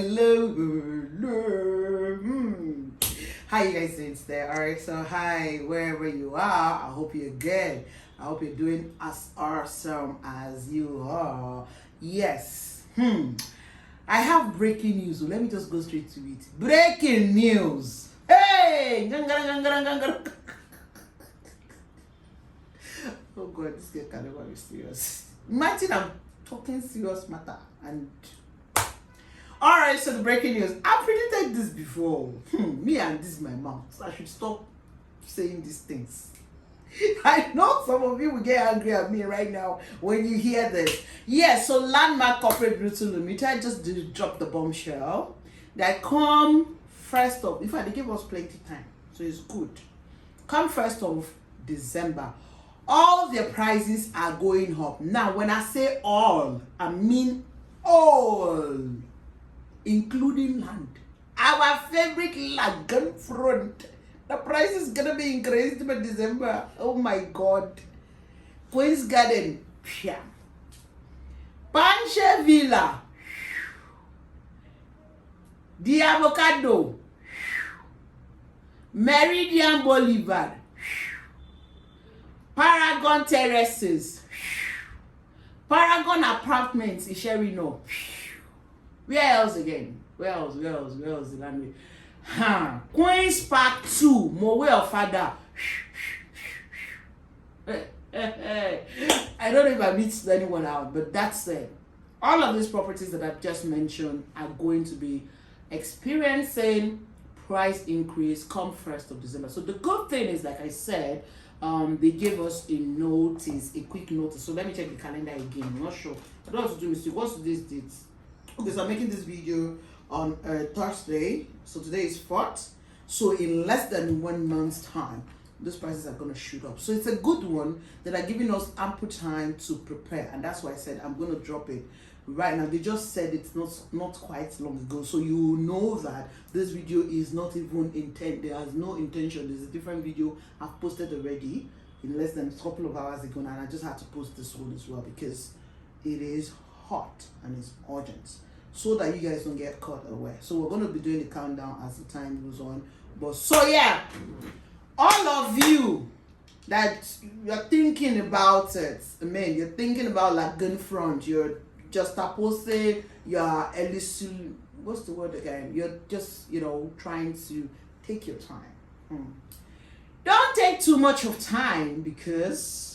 Hello. How you guys doing today? Alright, so hi, wherever you are, I hope you're good. I hope you're doing as awesome as you are. Yes. I have breaking news, so let me just go straight to it. Breaking news. Hey! Oh God, this girl can never be serious. Imagine I'm talking serious matter and alright, so the breaking news. I predicted this before. Me and this is my mouth. So I should stop saying these things. I know some of you will get angry at me right now when you hear this. Yes, so Landmark Corporate Brutal Limited just dropped the bombshell that come first of, in fact, they gave us plenty time, so it's good. Come 1st of December, all their prices are going up. Now, when I say all, I mean all, including land. Our favorite Lagoon Front. The price is gonna be increased by December. Oh my God. Queen's Garden. Panche Villa. The Avocado. Meridian Boulevard. Paragon Terraces. Paragon Apartments in Sherino. Where else again? Where else the land? Queen's Park 2, Mowe of Father. I don't know if I beat anyone out, but that's it. All of these properties that I've just mentioned are going to be experiencing price increase come 1st of December. So the good thing is, like I said, they gave us a notice, a quick notice. So let me check the calendar again. I'm not sure. I don't want to do mistake. What's today's date? Okay, so I'm making this video on Thursday. So today is 4th. So in less than 1 month's time, those prices are going to shoot up. So it's a good one that are giving us ample time to prepare. And that's why I said I'm going to drop it right now. They just said it's not quite long ago. So you know that this video is not even intent. There is no intention. There's a different video I've posted already in less than a couple of hours ago. And I just had to post this one as well because it is hot and it's urgent, so that you guys don't get caught away. So we're going to be doing the countdown as the time goes on. But so yeah, all of you that you're thinking about it, I mean, you're thinking about Lagoon Front, you're just opposing, you're elusive, what's the word again? You're just, trying to take your time. Don't take too much of time, because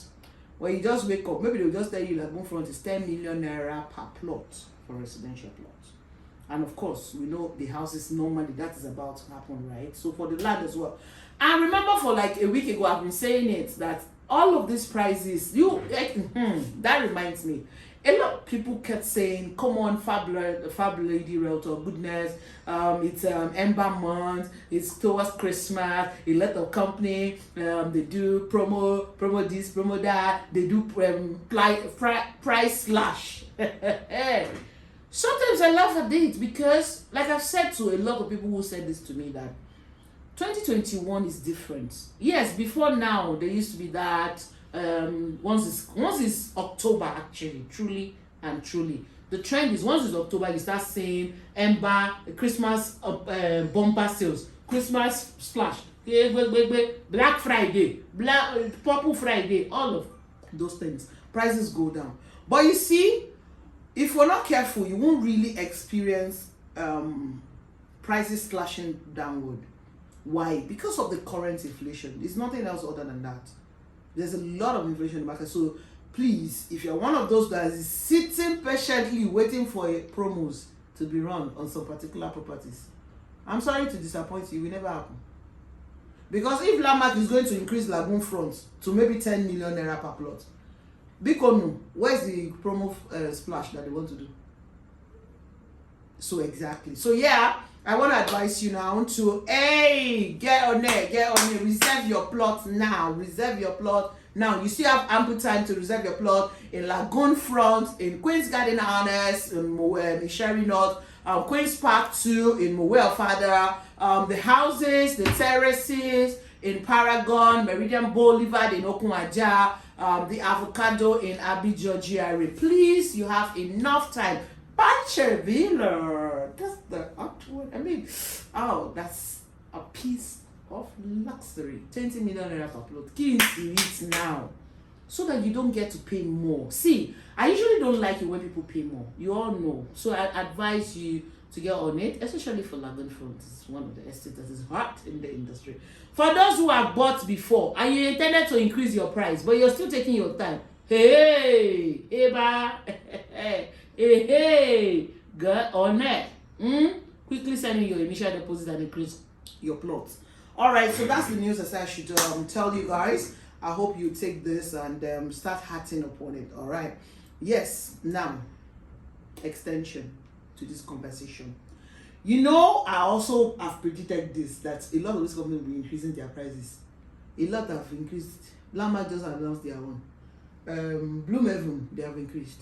when you just wake up, maybe they'll just tell you Lagoon Front is 10 million naira per plot for residential plots. And of course, we know the houses normally that is about to happen, right? So for the land as well. I remember for like a week ago, I've been saying it, that all of these prices, that reminds me. A lot of people kept saying, come on, Fab Lady Realtor, goodness, it's Ember month, it's towards Christmas, a lot of company, they do promo this, promo that, they do price slash. Sometimes I laugh at it because, like I've said to a lot of people who said this to me, that 2021 is different. Yes, before now, there used to be that, once it's October, actually, truly, the trend is once it's October, you start seeing Ember, Christmas bumper sales, Christmas splash, Black Friday, Purple Friday, all of those things. Prices go down. But you see, if we're not careful, you won't really experience prices slashing downward. Why? Because of the current inflation. It's nothing else other than that. There's a lot of inflation in the market. So please, if you're one of those guys is sitting patiently waiting for promos to be run on some particular properties, I'm sorry to disappoint you, it will never happen. Because if Landmark is going to increase Lagoon Front to maybe 10 million naira per plot, Bikonu, where's the promo splash that they want to do? So exactly. So yeah, I want to advise you now to, get on there, reserve your plot now, You still have ample time to reserve your plot in Lagoon Front, in Queen's Garden Harness, in Sherry North, Queen's Park 2, in Mowe Father, the houses, the terraces, in Paragon, Meridian Boulevard, in Okumaja, the Avocado in Abidjan GRA. Please, you have enough time. Punch Villa. That's the outward. I mean, oh, that's a piece of luxury. 20 million naira per plot. Key into it now, so that you don't get to pay more. See, I usually don't like it when people pay more. You all know. So I advise you to get on it, especially for Lagoon Front. It's one of the estates that is hot in the industry. For those who have bought before and you intended to increase your price, but you're still taking your time. Hey, Eba, hey, get on it. Quickly send me your initial deposit and increase your plot. All right, so that's the news that I should tell you guys. I hope you take this and start acting upon it. All right. Yes. Now, extension to this conversation. You know, I also have predicted this, that a lot of these companies will be increasing their prices. A lot have increased. Lama just announced their own. Bloomhaven, they have increased.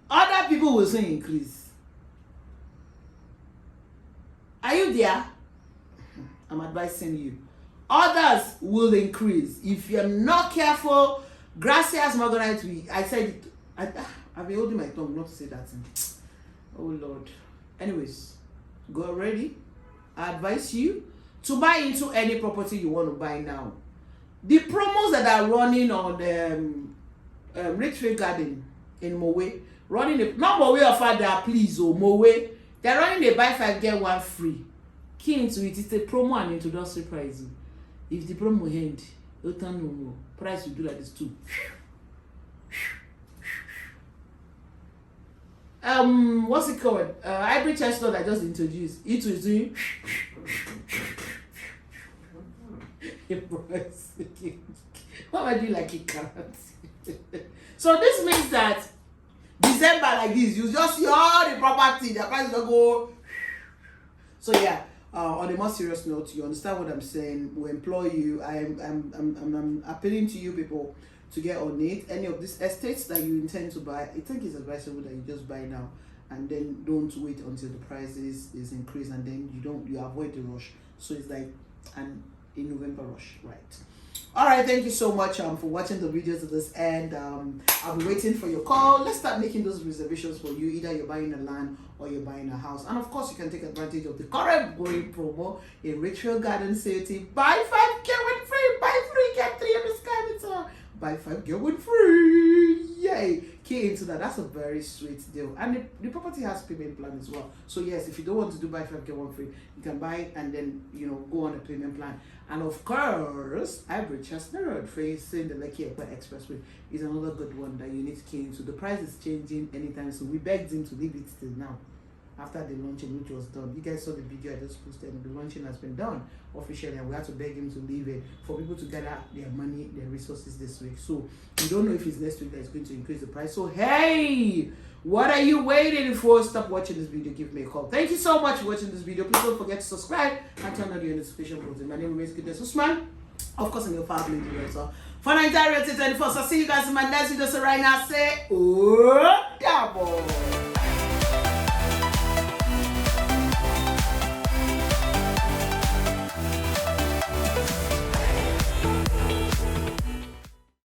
Other people will soon increase. Are you there? I'm advising you. Others will increase. If you're not careful, Gracias Morganite, I said it. I've been holding my tongue not to say that thing. Oh Lord. Anyways, go ready. I advise you to buy into any property you want to buy now. The promos that are running on Richfield Garden in Mowe, running not Mowe or Father, please, or Mowe, they're running a buy 5 get 1 free. Key into it, it's a promo and introductory price. If the promo end, you'll turn no more. Price will do like this too. What's it called? Hybrid chestnut I just introduced. It was doing. What am I doing like a carrot? So this means that December like this, you just see all the property, the price will go. So yeah. On a more serious note, you understand what I'm saying. We employ you. I'm appealing to you people to get on it. Any of these estates that you intend to buy, I think it's advisable that you just buy now and then don't wait until the price is increased, and then you avoid the rush. So it's like an in November rush, right? All right, thank you so much for watching the video to this end. I'll be waiting for your call. Let's start making those reservations for you. Either you're buying a land or you're buying a house. And of course, you can take advantage of the current going promo in Richfield Garden City. Buy 5 get 1 free. Buy 3 get 3 in the sky. It's buy 5 get 1 free. Yay! Key into that. That's a very sweet deal. And the property has payment plan as well. So yes, if you don't want to do buy 5 get 1 free, you can buy and then go on a payment plan. And of course, Hybrid Chestnut Road facing the Lekki Ekpa Expressway is another good one that you need to key into. The price is changing anytime, so we begged him to leave it till now. After the launching, which was done, you guys saw the video I just posted. The launching has been done officially, and we had to beg him to leave it for people to gather their money, their resources this week. So we don't know if it's next week that is going to increase the price. So hey, what are you waiting for? Stop watching this video. Give me a call. Thank you so much for watching this video. Please don't forget to subscribe and turn on your notification button. My name is Goodness Usman. Of course, I'm your family director for Nigeria 24. So see you guys in my next video. So right now, say, oh,